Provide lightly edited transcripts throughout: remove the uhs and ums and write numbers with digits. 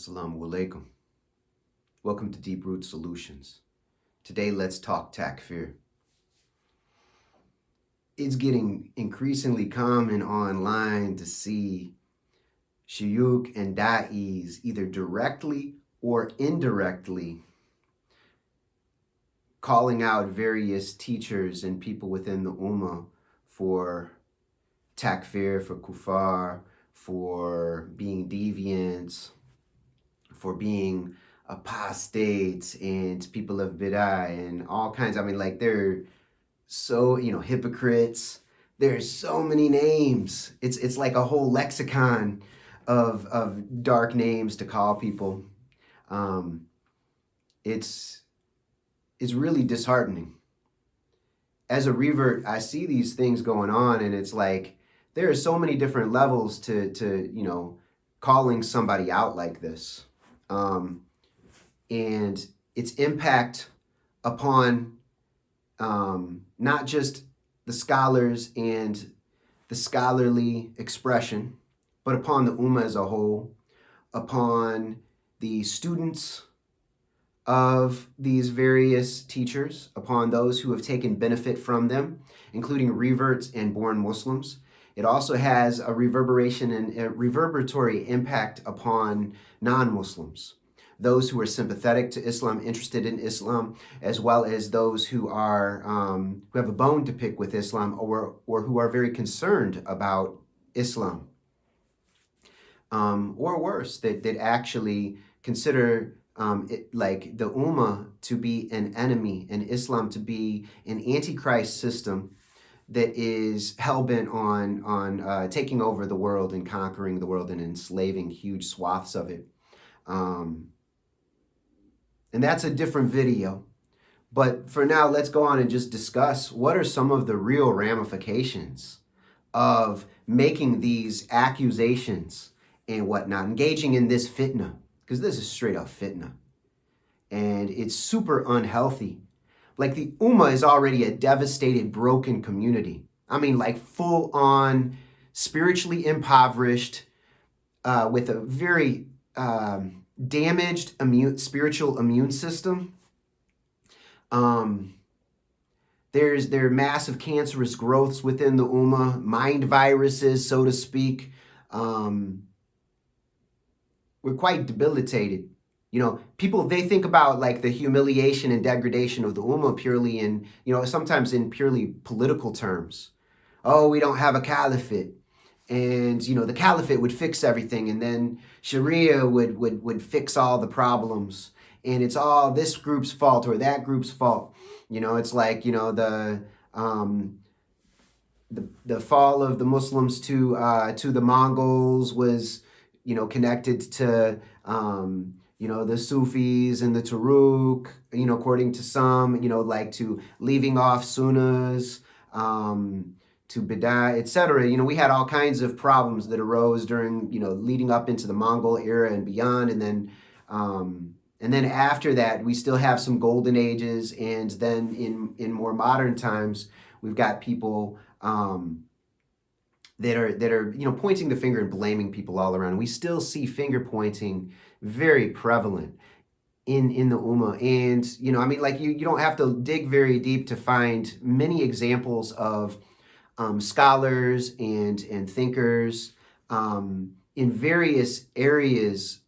Assalamu alaikum. Welcome to Deep Root Solutions. Today, let's talk takfir. It's getting increasingly common online to see shuyukh and da'is either directly or indirectly calling out various teachers and people within the Ummah for takfir, for kufar, for being deviants, for being apostates and people of bid'ah and all kinds. They're so, hypocrites. There's so many names. It's like a whole lexicon of dark names to call people. It's really disheartening. As a revert, I see these things going on, and it's like there are so many different levels to calling somebody out like this. And its impact upon not just the scholars and the scholarly expression, but upon the Ummah as a whole, upon the students of these various teachers, upon those who have taken benefit from them, including reverts and born Muslims. It also has a reverberation and a reverberatory impact upon non-Muslims, those who are sympathetic to Islam, interested in Islam, as well as those who are who have a bone to pick with Islam, or who are very concerned about Islam, or worse, that actually consider like the Ummah to be an enemy and Islam to be an antichrist system that is hell-bent on taking over the world and conquering the world and enslaving huge swaths of it. And that's a different video. But for now, let's go on and just discuss what are some of the real ramifications of making these accusations and whatnot, engaging in this fitna, because this is straight up fitna. And it's super unhealthy. Like, the Ummah is already a devastated, broken community. Like full on, spiritually impoverished, with a very damaged spiritual immune system. There are massive cancerous growths within the Ummah, mind viruses, so to speak. We're quite debilitated. People, they think about like the humiliation and degradation of the Ummah purely in, sometimes in purely political terms. Oh, we don't have a caliphate. And, the caliphate would fix everything, and then Sharia would fix all the problems. And it's all this group's fault or that group's fault. It's like, the fall of the Muslims to the Mongols was, connected to, the Sufis and the Turuk, according to some, like to leaving off sunnahs, to Bid'ah, etc. We had all kinds of problems that arose during, leading up into the Mongol era and beyond. And then after that, we still have some golden ages. And then in more modern times, we've got people that are pointing the finger and blaming people all around. We still see finger pointing very prevalent in the Ummah. And, you don't have to dig very deep to find many examples of scholars and thinkers in various areas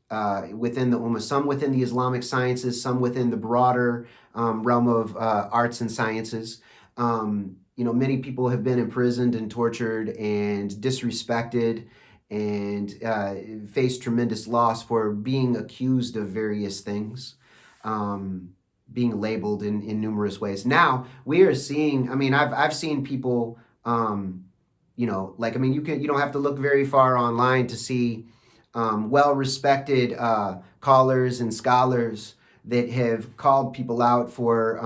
within the Ummah, some within the Islamic sciences, some within the broader realm of arts and sciences. Many people have been imprisoned and tortured and disrespected and faced tremendous loss for being accused of various things, being labeled in numerous ways. Now we are seeing, I've seen people, you don't have to look very far online to see well-respected callers and scholars that have called people out for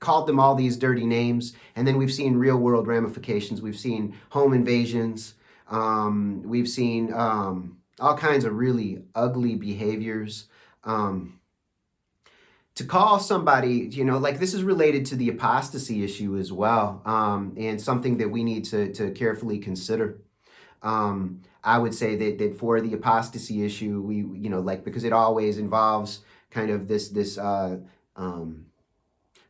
called them all these dirty names. And then we've seen real-world ramifications. We've seen home invasions. We've seen all kinds of really ugly behaviors. To call somebody, this is related to the apostasy issue as well, and something that we need to carefully consider. I would say that for the apostasy issue, we, like, because it always involves kind of this um,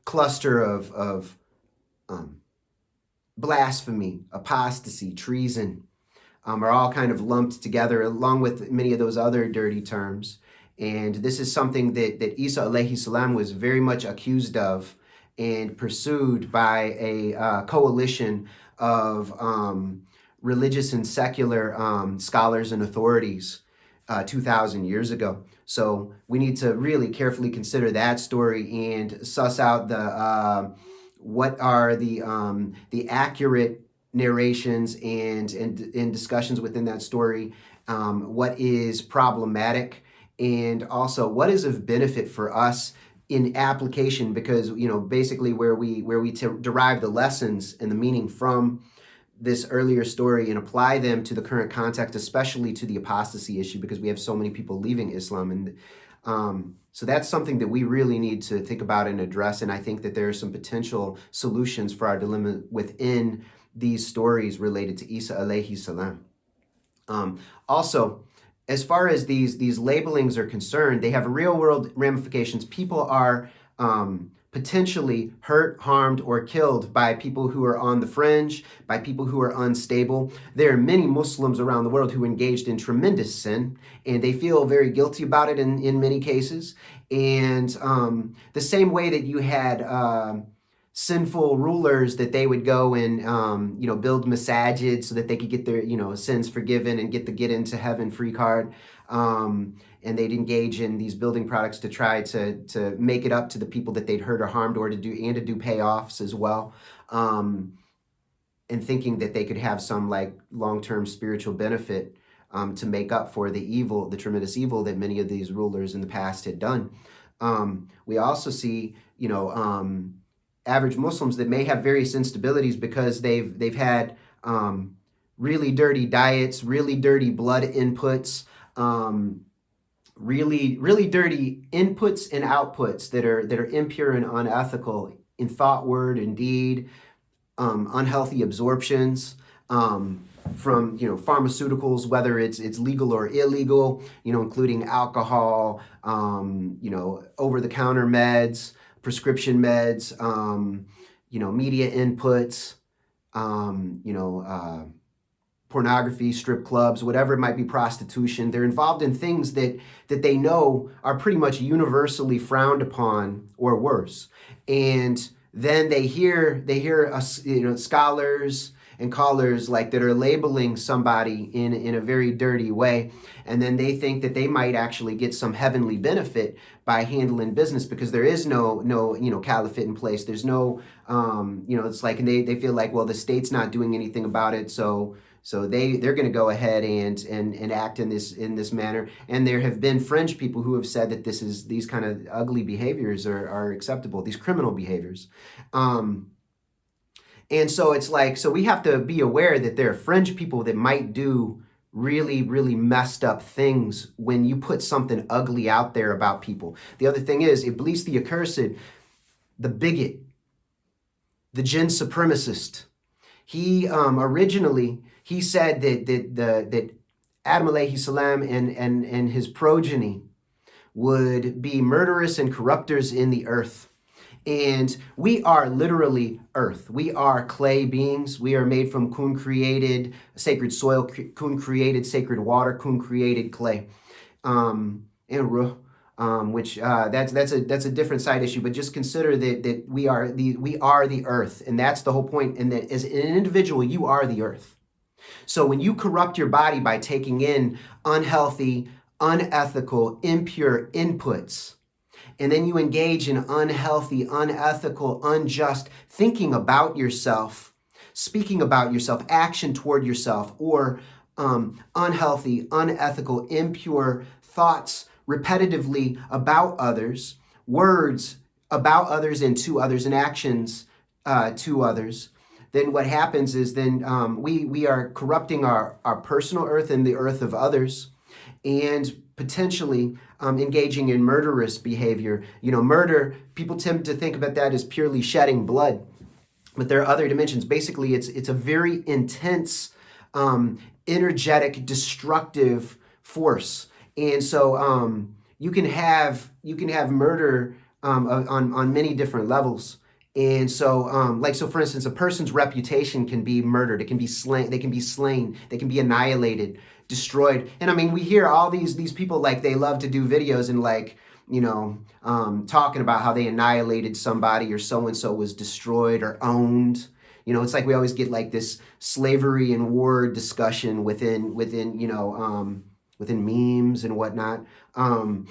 cluster of um, blasphemy, apostasy, treason, are all kind of lumped together along with many of those other dirty terms. And this is something that Isa alayhi salam was very much accused of and pursued by a coalition of religious and secular scholars and authorities 2,000 years ago. So we need to really carefully consider that story and suss out what are the accurate narrations and discussions within that story, what is problematic, and also what is of benefit for us in application, because basically where we derive the lessons and the meaning from this earlier story and apply them to the current context, especially to the apostasy issue, because we have so many people leaving Islam. And so that's something that we really need to think about and address. And I think that there are some potential solutions for our dilemma within these stories related to Isa alayhi salam. Also, as far as these labelings are concerned, they have real world ramifications. People are potentially hurt, harmed, or killed by people who are on the fringe, by people who are unstable. There are many Muslims around the world who engaged in tremendous sin, and they feel very guilty about it in many cases. And the same way that you had sinful rulers that they would go and build masajid so that they could get their sins forgiven and get into heaven free card, and they'd engage in these building products to try to make it up to the people that they'd hurt or harmed, or to do payoffs as well, and thinking that they could have some like long-term spiritual benefit to make up for the tremendous evil that many of these rulers in the past had done. We also see average Muslims that may have various instabilities because they've had really dirty diets, really dirty blood inputs, really dirty inputs and outputs that are impure and unethical in thought, word, and deed, unhealthy absorptions from pharmaceuticals, whether it's legal or illegal, including alcohol, over-the-counter meds, prescription meds, media inputs, pornography, strip clubs, whatever it might be, prostitution. They're involved in things that they know are pretty much universally frowned upon or worse. And then they hear scholars and callers like that are labeling somebody in a very dirty way, and then they think that they might actually get some heavenly benefit by handling business because there is no caliphate in place. There's no it's like, and they feel like, well, the state's not doing anything about it, so they're going to go ahead and act in this manner. And there have been fringe people who have said that these kind of ugly behaviors are acceptable, these criminal behaviors. And so it's like, so we have to be aware that there are fringe people that might do really, really messed up things when you put something ugly out there about people. The other thing is, Iblis the accursed, the bigot, the jinn supremacist, he originally, he said that Adam alayhi salam and his progeny would be murderous and corruptors in the earth. And we are literally earth. We are clay beings. We are made from kun created sacred soil, kun created sacred water, kun created clay, and ruh, which that's a different side issue. But just consider that we are the earth, and that's the whole point. And that as an individual, you are the earth. So when you corrupt your body by taking in unhealthy, unethical, impure inputs, and then you engage in unhealthy, unethical, unjust thinking about yourself, speaking about yourself, action toward yourself, or unhealthy, unethical, impure thoughts repetitively about others, words about others and to others, and actions to others, then what happens is then we are corrupting our personal earth and the earth of others, and potentially engaging in murderous behavior. Murder, people tend to think about that as purely shedding blood, but there are other dimensions. Basically, it's a very intense energetic, destructive force. And so you can have murder on many different levels. And so, so for instance, a person's reputation can be murdered. It can be slain. They can be slain. They can be annihilated, destroyed. And I mean, we hear all these people, like, they love to do videos and, like, talking about how they annihilated somebody, or so and so was destroyed or owned. It's like we always get like this slavery and war discussion within memes and whatnot, and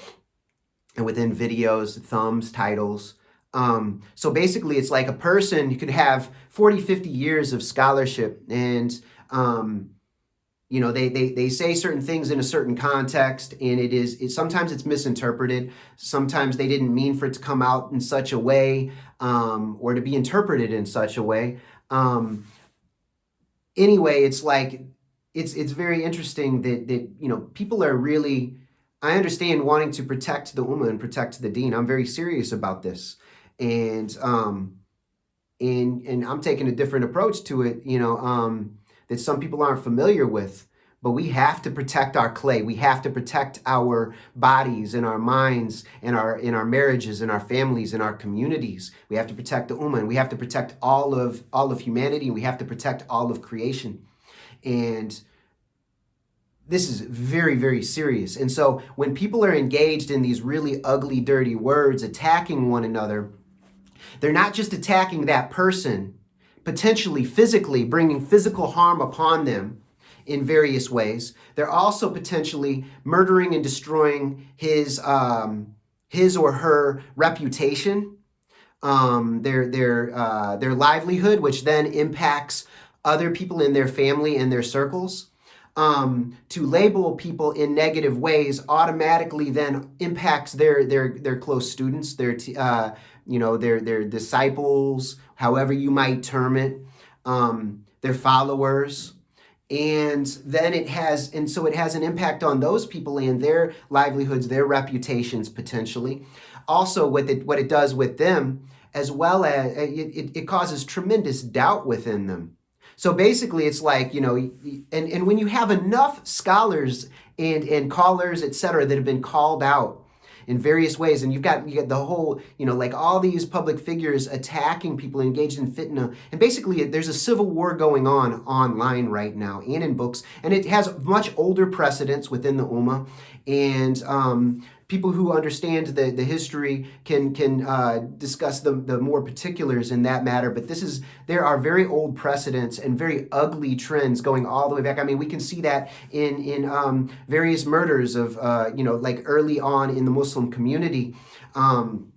within videos, thumbs, titles. So basically, it's like a person, you could have 40, 50 years of scholarship, and they say certain things in a certain context, and sometimes it's misinterpreted. Sometimes they didn't mean for it to come out in such a way, or to be interpreted in such a way. Anyway, it's like, it's very interesting that people are really, I understand, wanting to protect the Ummah and protect the Deen. I'm very serious about this, and I'm taking a different approach to it, that some people aren't familiar with. But we have to protect our clay. We have to protect our bodies and our minds and our marriages and our families and our communities. We have to protect the Ummah, and we have to protect all of humanity, and we have to protect all of creation. And this is very, very serious. And so when people are engaged in these really ugly, dirty words, attacking one another, they're not just attacking that person, potentially physically bringing physical harm upon them in various ways. They're also potentially murdering and destroying his or her reputation, their livelihood, which then impacts other people in their family and their circles. To label people in negative ways automatically then impacts their close students, their disciples, however you might term it, their followers. And then it has an impact on those people and their livelihoods, their reputations, potentially. Also, what it does with them, as well as it causes tremendous doubt within them. So basically, it's like, and when you have enough scholars and callers, etc., that have been called out in various ways, and you get the whole, like all these public figures attacking people engaged in fitna, and basically there's a civil war going on online right now and in books, and it has much older precedents within the Ummah, and people who understand the history can discuss the more particulars in that matter, but there are very old precedents and very ugly trends going all the way back. I mean, we can see that in various murders of like early on in the Muslim community, and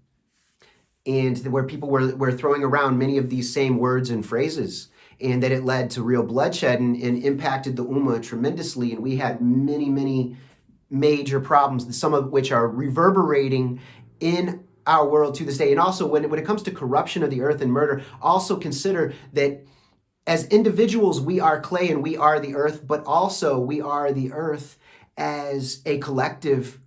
where people were throwing around many of these same words and phrases, and that it led to real bloodshed and impacted the Ummah tremendously, and we had many, many major problems, some of which are reverberating in our world to this day. And also, when it comes to corruption of the earth and murder, also consider that as individuals, we are clay and we are the earth, but also we are the earth as a collective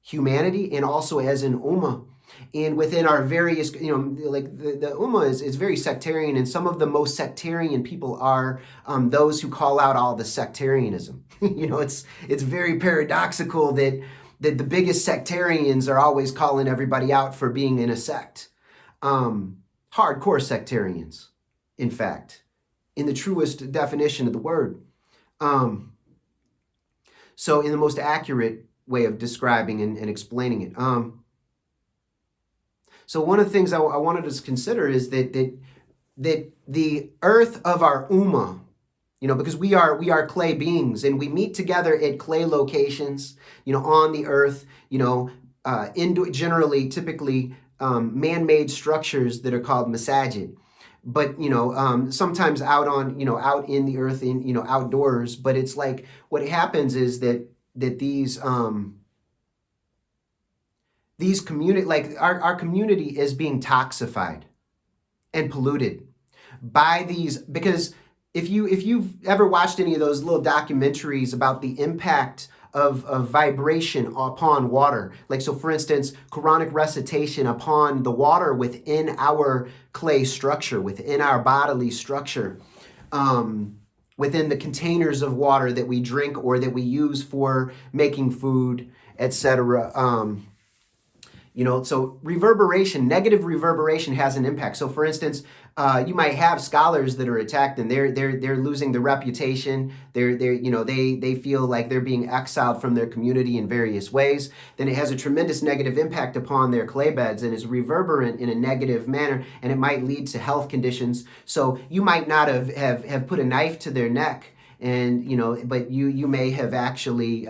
humanity and also as an Ummah. And within our various, like the Ummah is very sectarian, and some of the most sectarian people are those who call out all the sectarianism. It's very paradoxical that the biggest sectarians are always calling everybody out for being in a sect. Hardcore sectarians, in fact, in the truest definition of the word. So in the most accurate way of describing and explaining it. So one of the things I wanted us to consider is that the earth of our Ummah, because we are clay beings, and we meet together at clay locations, on the earth, generally, typically, man-made structures that are called masajid, but sometimes out in the earth, outdoors. But it's like, what happens is that these community, like our community is being toxified and polluted by these, because if you've ever watched any of those little documentaries about the impact of vibration upon water, like, so for instance, Quranic recitation upon the water within our clay structure, within our bodily structure, within the containers of water that we drink or that we use for making food, etc. So reverberation, negative reverberation has an impact. So for instance, you might have scholars that are attacked and they're losing their reputation. They feel like they're being exiled from their community in various ways. Then it has a tremendous negative impact upon their clay beds and is reverberant in a negative manner, and it might lead to health conditions. So you might not have put a knife to their neck, and but you may have actually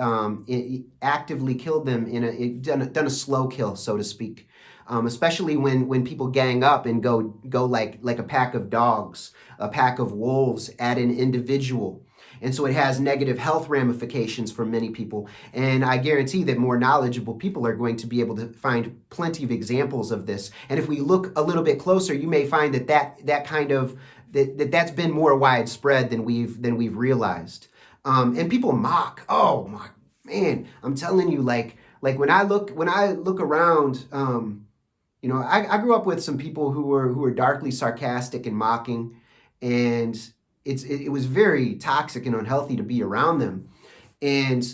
actively killed them done a slow kill, so to speak. Especially when people gang up and go like a pack of dogs, a pack of wolves at an individual. And so it has negative health ramifications for many people. And I guarantee that more knowledgeable people are going to be able to find plenty of examples of this. And if we look a little bit closer, you may find that's been more widespread than we've realized. And people mock. Oh my man, I'm telling you, like when I look around, I grew up with some people who were darkly sarcastic and mocking, and it was very toxic and unhealthy to be around them. And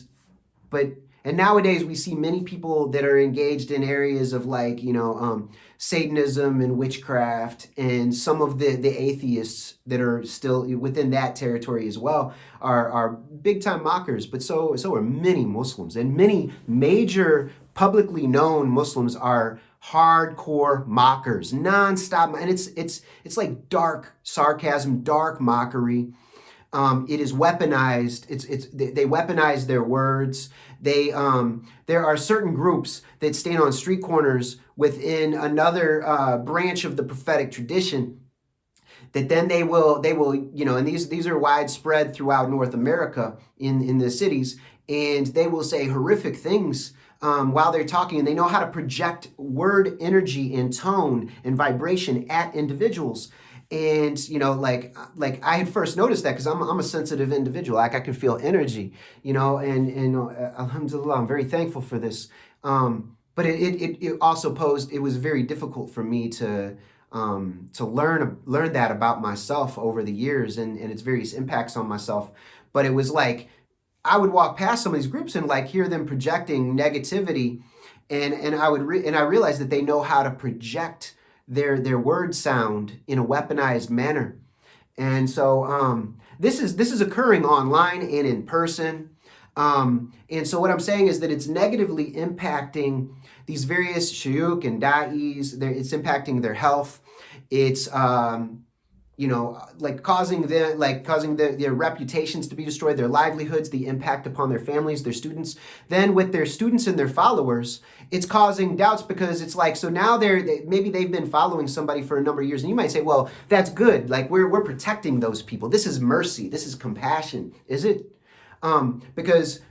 nowadays we see many people that are engaged in areas of Satanism and witchcraft, and some of the atheists that are still within that territory as well are big time mockers. But so are many Muslims, and many major publicly known Muslims are hardcore mockers, nonstop, and it's like dark sarcasm, dark mockery. It is weaponized. They weaponize their words. There are certain groups that stand on street corners within another branch of the prophetic tradition that then they will and these are widespread throughout North America in the cities, and they will say horrific things while they're talking, and they know how to project word energy and tone and vibration at individuals. And like I had first noticed that because I'm a sensitive individual. Like I can feel energy, and alhamdulillah, I'm very thankful for this. But it also it was very difficult for me to learn that about myself over the years and its various impacts on myself. But it was like I would walk past some of these groups and hear them projecting negativity, and I realized that they know how to project their word sound in a weaponized manner. And so this is occurring online and in person. And so what I'm saying is that it's negatively impacting these various shuyukh and da'is. It's impacting their health. It's causing their reputations to be destroyed, their livelihoods, the impact upon their families, their students. Then with their students and their followers, it's causing doubts, because it's so now maybe they've been following somebody for a number of years, and you might say, well, that's good. We're protecting those people. This is mercy. This is compassion. Is it? Because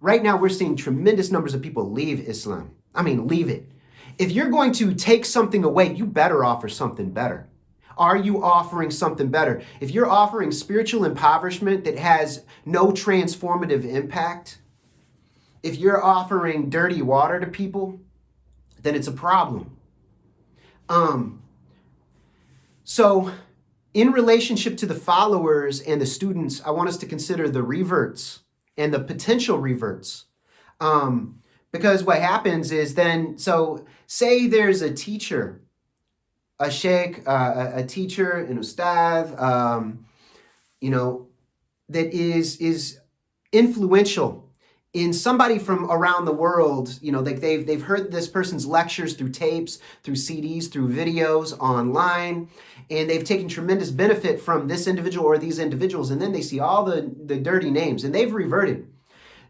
right now we're seeing tremendous numbers of people leave Islam. I mean, leave it. If you're going to take something away, you better offer something better. Are you offering something better? If you're offering spiritual impoverishment that has no transformative impact, if you're offering dirty water to people, then it's a problem. So in relationship to the followers and the students, I want us to consider the reverts and the potential reverts. Because what happens is then, so say there's a teacher, a sheikh, a teacher, an ustad, that is influential in somebody from around the world. They've heard this person's lectures through tapes, through CDs, through videos, online, and they've taken tremendous benefit from this individual or these individuals, and then they see all the dirty names, and they've reverted.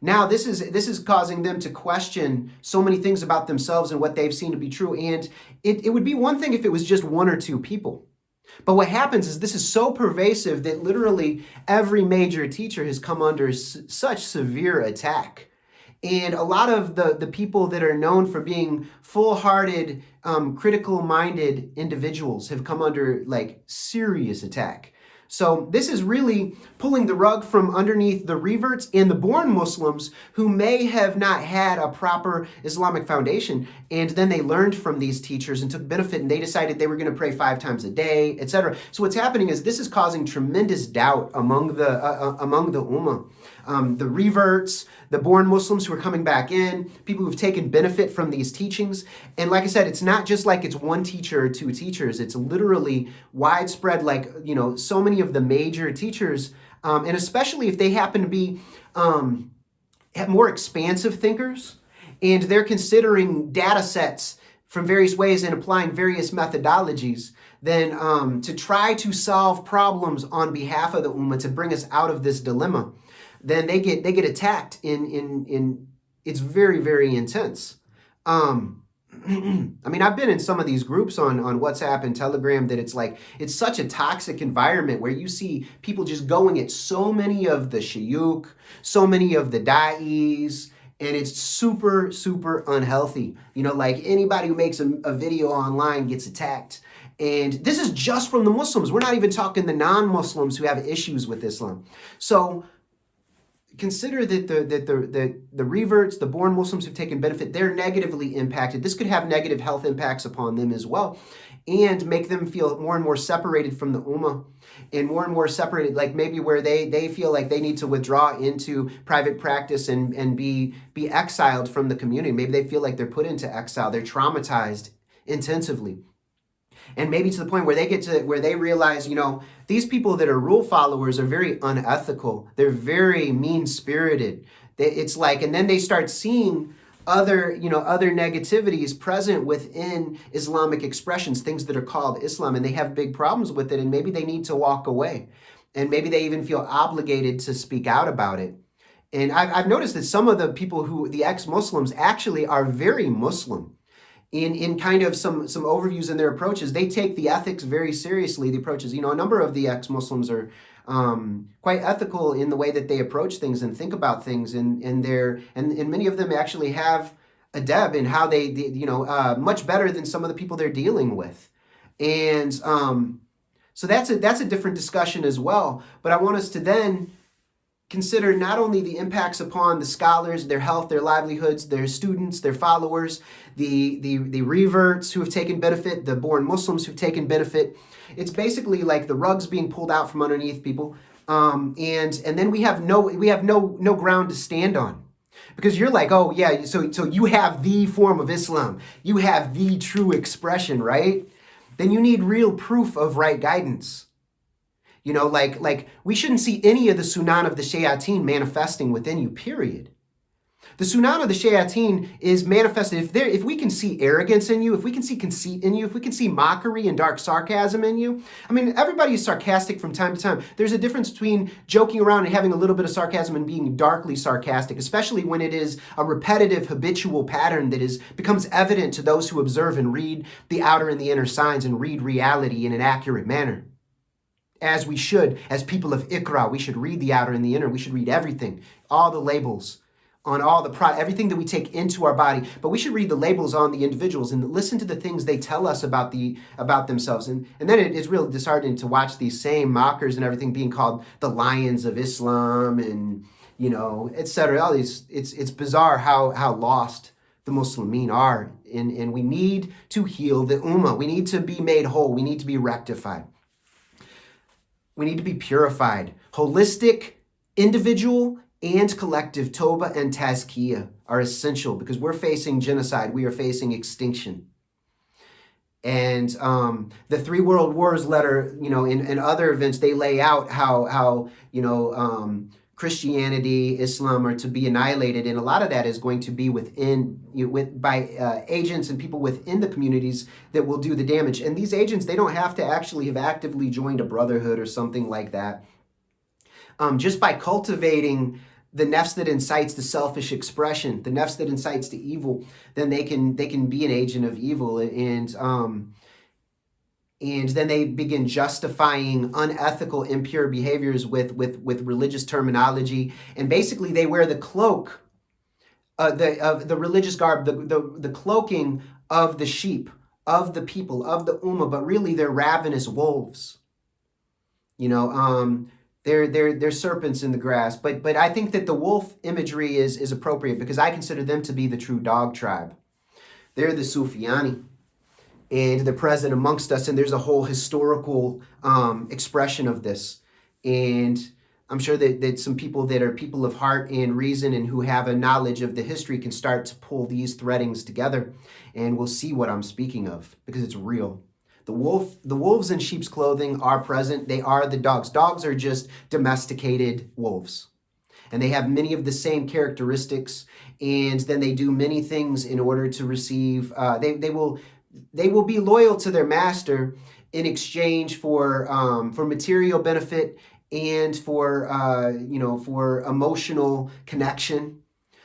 Now, this is causing them to question so many things about themselves and what they've seen to be true. And it would be one thing if it was just one or two people. But what happens is this is so pervasive that literally every major teacher has come under such severe attack. And a lot of the people that are known for being full-hearted, critical-minded individuals have come under serious attack. So this is really pulling the rug from underneath the reverts and the born Muslims who may have not had a proper Islamic foundation, and then they learned from these teachers and took benefit, and they decided they were going to pray 5 times a day, etc. So what's happening is this is causing tremendous doubt among the Ummah. The reverts, the born Muslims who are coming back in, people who've taken benefit from these teachings. And like I said, it's not just like it's one teacher or 2 teachers. It's literally widespread, like, so many of the major teachers, and especially if they happen to be more expansive thinkers, and they're considering data sets from various ways and applying various methodologies, then to try to solve problems on behalf of the Ummah to bring us out of this dilemma, then they get attacked in it's very, very intense. I mean, I've been in some of these groups on WhatsApp and Telegram that it's such a toxic environment where you see people just going at so many of the shayukh, so many of the da'is, and it's super, super unhealthy. Like anybody who makes a video online gets attacked. And this is just from the Muslims. We're not even talking the non-Muslims who have issues with Islam. So consider that the reverts, the born Muslims who've taken benefit, they're negatively impacted. This could have negative health impacts upon them as well, and make them feel more and more separated from the Ummah, and more separated, like maybe where they feel like they need to withdraw into private practice and be exiled from the community. Maybe they feel like they're put into exile. They're traumatized intensively. And maybe to the point where they get to where they realize, these people that are rule followers are very unethical. They're very mean-spirited. It's like, and then they start seeing other negativities present within Islamic expressions, things that are called Islam, and they have big problems with it, and maybe they need to walk away. And maybe they even feel obligated to speak out about it. And I've noticed that some of the people the ex-Muslims actually are very Muslim. In kind of some overviews in their approaches. They take the ethics very seriously, the approaches. A number of the ex-Muslims are quite ethical in the way that they approach things and think about things, and many of them actually have adab in how they much better than some of the people they're dealing with. And so that's a different discussion as well. But I want us to then consider not only the impacts upon the scholars, their health, their livelihoods, their students, their followers, the reverts who have taken benefit, the born Muslims who've taken benefit. It's basically like the rugs being pulled out from underneath people, and then we have no ground to stand on, because you're like, oh yeah, so you have the form of Islam, you have the true expression, right? Then you need real proof of right guidance. Like we shouldn't see any of the sunan of the shayateen manifesting within you, period. The sunan of the shayateen is manifested if we can see arrogance in you, if we can see conceit in you, if we can see mockery and dark sarcasm in you. I mean, everybody is sarcastic from time to time. There's a difference between joking around and having a little bit of sarcasm and being darkly sarcastic, especially when it is a repetitive, habitual pattern that becomes evident to those who observe and read the outer and the inner signs and read reality in an accurate manner. As we should, as people of Iqra, we should read the outer and the inner. We should read everything, all the labels on all everything that we take into our body. But we should read the labels on the individuals and listen to the things they tell us about themselves. And then it is real disheartening to watch these same mockers and everything being called the lions of Islam and, etc. All these, it's bizarre how lost the Muslimin are. And we need to heal the Ummah. We need to be made whole. We need to be rectified. We need to be purified. Holistic, individual, and collective Toba and Tazkiyah are essential because we're facing genocide. We are facing extinction. And the 3 World Wars letter, in other events, they lay out how Christianity, Islam are to be annihilated. And a lot of that is going to be by agents and people within the communities that will do the damage. And these agents, they don't have to actually have actively joined a brotherhood or something like that. Just by cultivating the nafs that incites the selfish expression, the nafs that incites to evil, then they can be an agent of evil. And then they begin justifying unethical, impure behaviors with religious terminology. And basically they wear the cloak, of the religious garb, the cloaking of the sheep, of the people, of the Ummah, but really they're ravenous wolves. You know, they're serpents in the grass. But I think that the wolf imagery is appropriate because I consider them to be the true dog tribe. They're the Sufyani, and they're present amongst us. And there's a whole historical expression of this. And I'm sure that some people that are people of heart and reason and who have a knowledge of the history can start to pull these threadings together, and we'll see what I'm speaking of because it's real. The wolves in sheep's clothing are present. They are the dogs. Dogs are just domesticated wolves, and they have many of the same characteristics. And then they do many things in order to receive. They will be loyal to their master in exchange for material benefit and for emotional connection,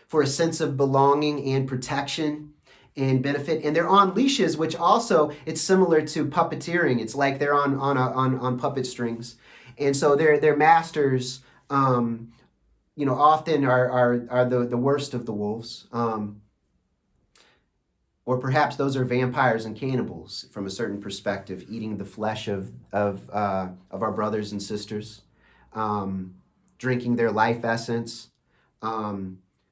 for a sense of belonging and protection and benefit. And they're on leashes, which also it's similar to puppeteering. It's like they're on puppet strings, and so their masters often are the worst of the wolves. Or perhaps those are vampires and cannibals from a certain perspective, eating the flesh of our brothers and sisters, drinking their life essence,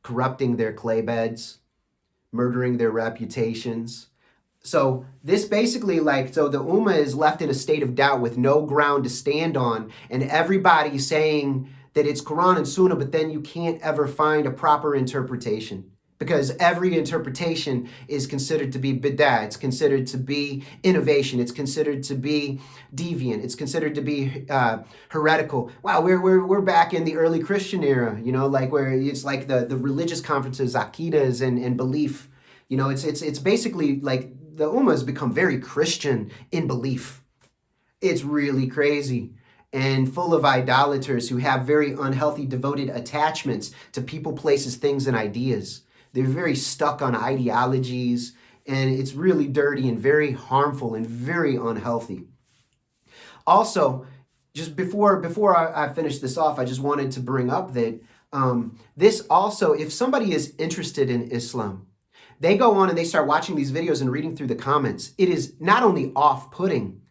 corrupting their clay beds, murdering their reputations. So this basically so the Ummah is left in a state of doubt with no ground to stand on, and everybody saying that it's Quran and Sunnah, but then you can't ever find a proper interpretation. Because every interpretation is considered to be bid'ah, it's considered to be innovation, it's considered to be deviant, it's considered to be heretical. Wow, we're back in the early Christian era, where it's like the religious conferences, akidas and belief. It's basically like the Ummah has become very Christian in belief. It's really crazy. And full of idolaters who have very unhealthy, devoted attachments to people, places, things, and ideas. They're very stuck on ideologies, and it's really dirty and very harmful and very unhealthy. Also, just before I finish this off, I just wanted to bring up that this also, if somebody is interested in Islam, they go on and they start watching these videos and reading through the comments. It is not only off-putting,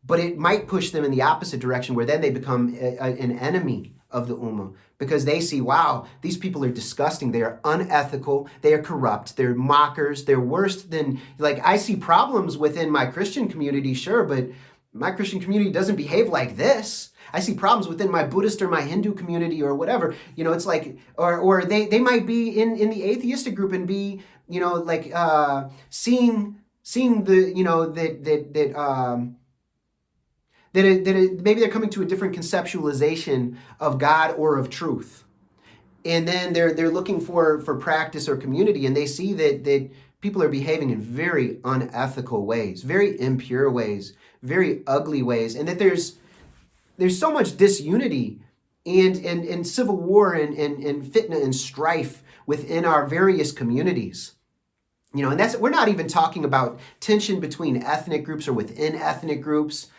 but it might push them in the opposite direction where then they become an enemy of the Ummah because they see, wow, these people are disgusting. They are unethical. They are corrupt. They're mockers. They're worse than, I see problems within my Christian community, sure, but my Christian community doesn't behave like this. I see problems within my Buddhist or my Hindu community or whatever. It's like, or they might be in the atheistic group and be, seeing the, maybe they're coming to a different conceptualization of God or of truth. And then they're looking for practice or community, and they see that people are behaving in very unethical ways, very impure ways, very ugly ways, and that there's so much disunity and civil war and fitna and strife within our various communities. And we're not even talking about tension between ethnic groups or within ethnic groups.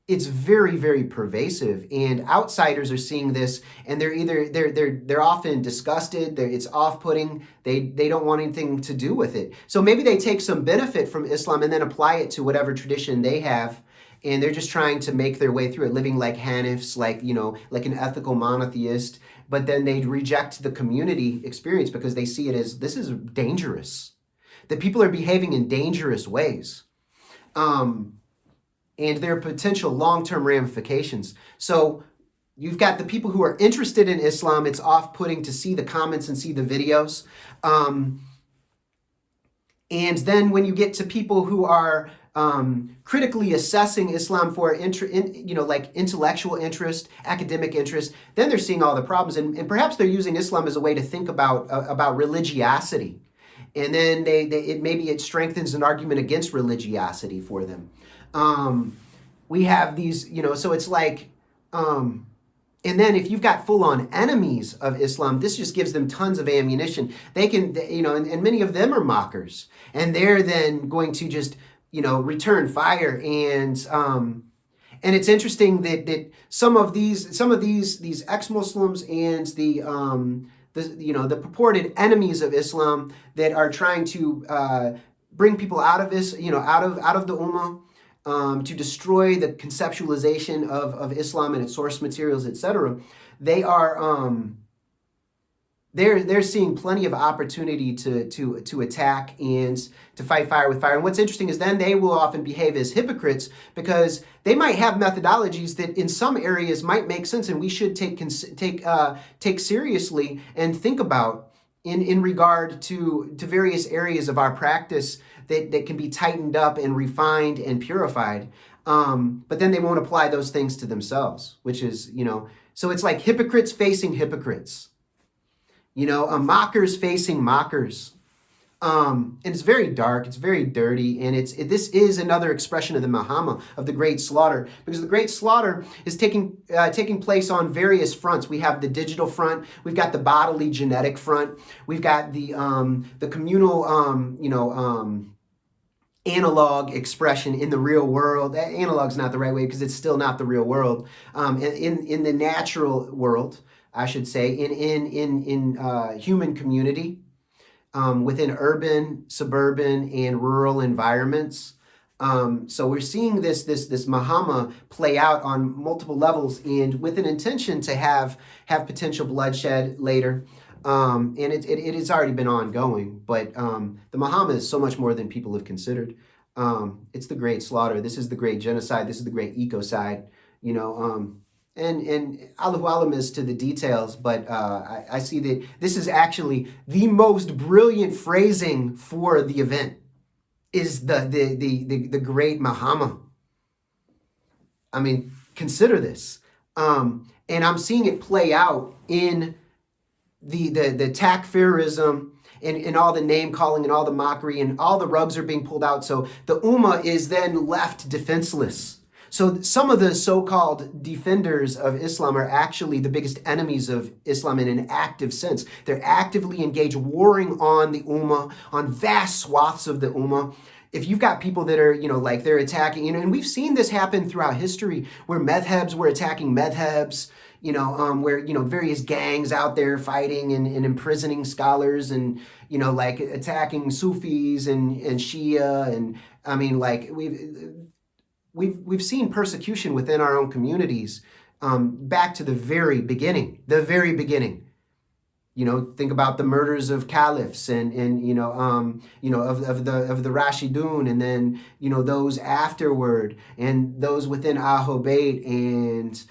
It's very, very pervasive, and outsiders are seeing this, and they're often disgusted. It's off-putting. They don't want anything to do with it. So maybe they take some benefit from Islam and then apply it to whatever tradition they have, and they're just trying to make their way through it, living like Hanifs, like an ethical monotheist. But then they reject the community experience because they see it as this is dangerous. That people are behaving in dangerous ways. And there are potential long-term ramifications. So you've got the people who are interested in Islam. It's off-putting to see the comments and see the videos. And then when you get to people who are critically assessing Islam for intellectual interest, academic interest, then they're seeing all the problems. And perhaps they're using Islam as a way to think about religiosity. And then maybe it strengthens an argument against religiosity for them. We have these, so it's like, and then if you've got full-on enemies of Islam, this just gives them tons of ammunition. They can, and many of them are mockers, and they're then going to just, return fire. And it's interesting that some of these ex-Muslims and the purported enemies of Islam that are trying to bring people out of this, out of the Ummah, to destroy the conceptualization of Islam and its source materials, etc., they are they're seeing plenty of opportunity to attack and to fight fire with fire. And what's interesting is then they will often behave as hypocrites because they might have methodologies that in some areas might make sense and we should take seriously and think about in regard to various areas of our practice that can be tightened up and refined and purified. But then they won't apply those things to themselves, which is, so it's like hypocrites facing hypocrites. Mockers facing mockers. And it's very dark, it's very dirty, and this is another expression of the Malhama, of the Great Slaughter, because the Great Slaughter is taking place on various fronts. We have the digital front, we've got the bodily genetic front, we've got the communal, analog expression in the real world. Analog's not the right way because it's still not the real world. In the natural world, I should say, in human community, within urban, suburban, and rural environments. So we're seeing this Mahama play out on multiple levels, and with an intention to have potential bloodshed later. And it has already been ongoing, but the Mahama is so much more than people have considered. It's the Great Slaughter. This is the Great Genocide. This is the Great Ecocide. And Allahu Alam as to the details, but I see that this is actually the most brilliant phrasing for the event is the Great Mahama. I mean, consider this. And I'm seeing it play out in the takfirism and all the name calling and all the mockery and all the rugs are being pulled out. So the Ummah is then left defenseless. So some of the so-called defenders of Islam are actually the biggest enemies of Islam in an active sense. They're actively engaged, warring on the Ummah, on vast swaths of the Ummah. If you've got people that are, they're attacking, and we've seen this happen throughout history where madhabs were attacking madhabs, where, various gangs out there fighting and imprisoning scholars and, attacking Sufis and Shia. And I mean, we've seen persecution within our own communities back to the very beginning. Think about the murders of caliphs and of the Rashidun, and then those afterward, and those within Ahl Bayt and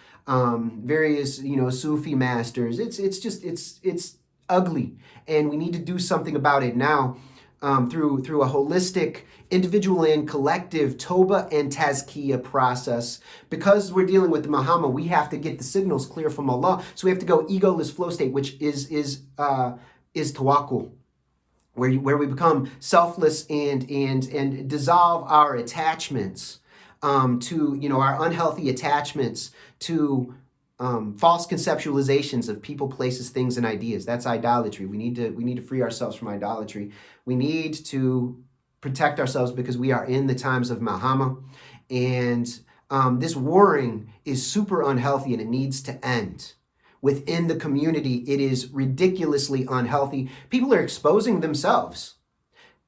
various Sufi masters. It's ugly, and we need to do something about it now. Through a holistic, individual and collective Toba and Tazkiyah process. Because we're dealing with the Mahama, we have to get the signals clear from Allah. So we have to go egoless flow state, which is tawakkul, where we become selfless and dissolve our attachments to our unhealthy attachments to false conceptualizations of people, places, things, and ideas. That's idolatry. We need to free ourselves from idolatry. We need to protect ourselves because we are in the times of Malhama, and this warring is super unhealthy and it needs to end. Within the community, it is ridiculously unhealthy. People are exposing themselves.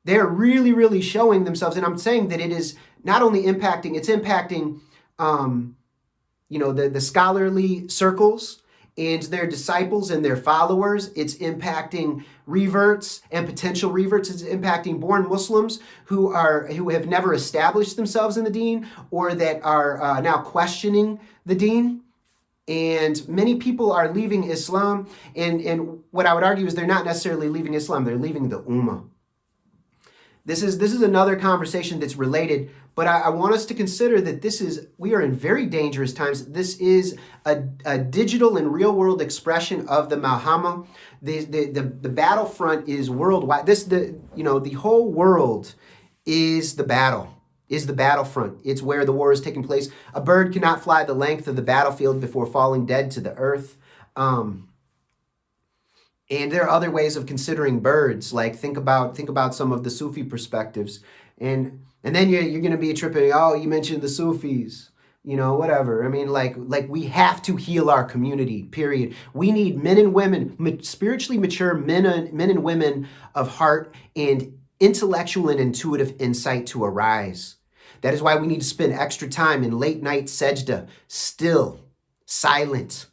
They're really, really showing themselves, and I'm saying that it is not only impacting, it's impacting the scholarly circles and their disciples and their followers. It's impacting reverts and potential reverts. It's impacting born Muslims who have never established themselves in the deen or that are now questioning the deen. And many people are leaving Islam. And what I would argue is they're not necessarily leaving Islam, they're leaving the Ummah. This is another conversation that's related, but I want us to consider that we are in very dangerous times. This is a digital and real world expression of the Malhama. The battlefront is worldwide. The whole world is the battlefront. It's where the war is taking place. A bird cannot fly the length of the battlefield before falling dead to the earth. And there are other ways of considering birds. Like think about some of the Sufi perspectives, and then you're going to be tripping. Oh, you mentioned the Sufis, whatever. I mean, like we have to heal our community. Period. We need men and women, spiritually mature men and women of heart and intellectual and intuitive insight to arise. That is why we need to spend extra time in late night sajda, still, silent,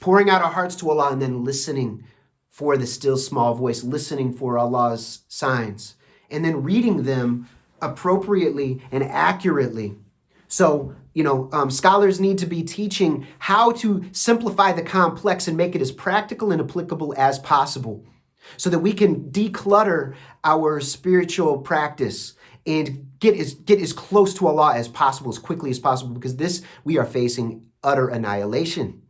pouring out our hearts to Allah and then listening for the still small voice, listening for Allah's signs, and then reading them appropriately and accurately. So, scholars need to be teaching how to simplify the complex and make it as practical and applicable as possible so that we can declutter our spiritual practice and get as close to Allah as possible, as quickly as possible, because we are facing utter annihilation.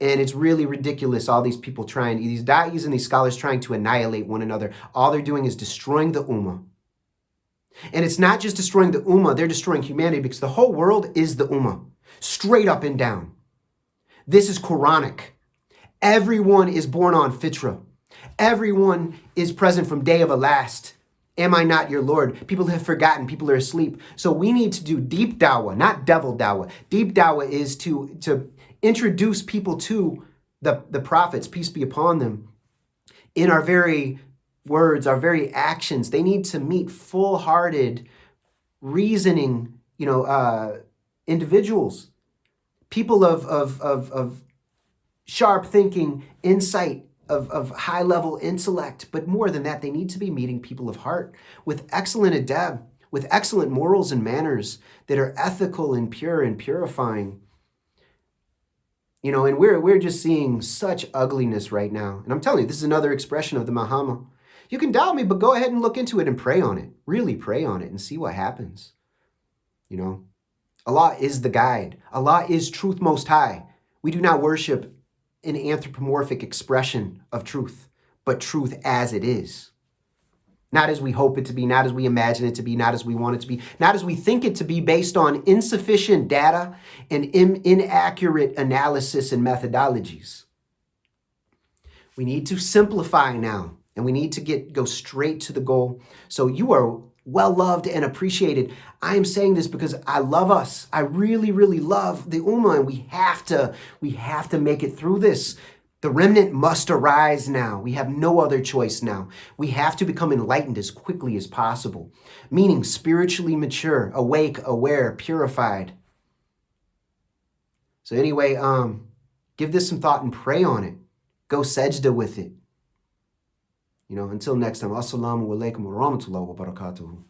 And it's really ridiculous, all these people these da'is and these scholars trying to annihilate one another. All they're doing is destroying the ummah. And it's not just destroying the ummah, they're destroying humanity, because the whole world is the ummah, straight up and down. This is Quranic. Everyone is born on fitra. Everyone is present from day of a last. Am I not your Lord? People have forgotten. People are asleep. So we need to do deep dawah, not devil dawah. Deep dawah is to introduce people to the prophets, peace be upon them, in our very words, our very actions. They need to meet full-hearted, reasoning, individuals, people of sharp thinking, insight, of high-level intellect. But more than that, they need to be meeting people of heart with excellent adab, with excellent morals and manners that are ethical and pure and purifying. And we're just seeing such ugliness right now. And I'm telling you, this is another expression of the Malhama. You can doubt me, but go ahead and look into it and pray on it. Really pray on it and see what happens. Allah is the guide. Allah is truth most high. We do not worship an anthropomorphic expression of truth, but truth as it is. Not as we hope it to be, not as we imagine it to be, not as we want it to be, not as we think it to be based on insufficient data and inaccurate analysis and methodologies. We need to simplify now, and we need to go straight to the goal. So you are well loved and appreciated. I am saying this because I love us. I really, really love the Ummah, and we have to make it through this. The remnant must arise now. We have no other choice now. We have to become enlightened as quickly as possible, meaning spiritually mature, awake, aware, purified. So anyway, give this some thought and pray on it. Go sajda with it. Until next time. Assalamu alaikum wa rahmatullahi wa barakatuhu.